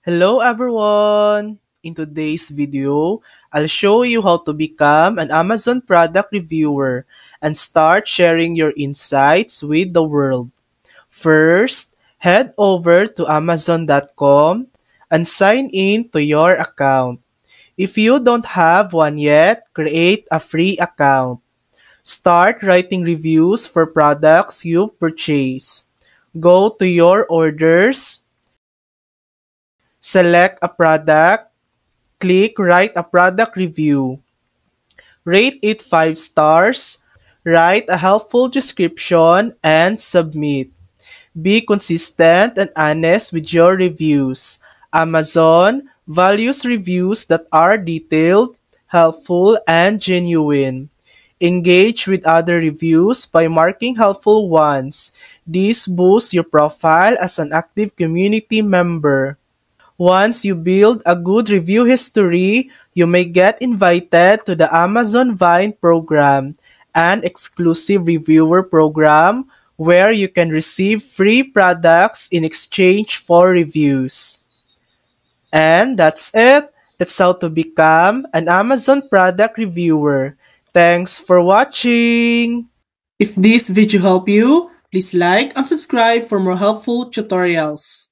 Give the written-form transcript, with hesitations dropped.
Hello everyone! In today's video, I'll show you how to become an Amazon product reviewer and start sharing your insights with the world. First, head over to amazon.com and sign in to your account. If you don't have one yet, create a free account. Start writing reviews for products you've purchased. Go to your orders, select a product, click Write a Product Review. Rate it 5 stars, write a helpful description, and submit. Be consistent and honest with your reviews. Amazon values reviews that are detailed, helpful, and genuine. Engage with other reviews by marking helpful ones. This boosts your profile as an active community member. Once you build a good review history, you may get invited to the Amazon Vine program, an exclusive reviewer program where you can receive free products in exchange for reviews. And that's it. That's how to become an Amazon product reviewer. Thanks for watching. If this video helped you, please like and subscribe for more helpful tutorials.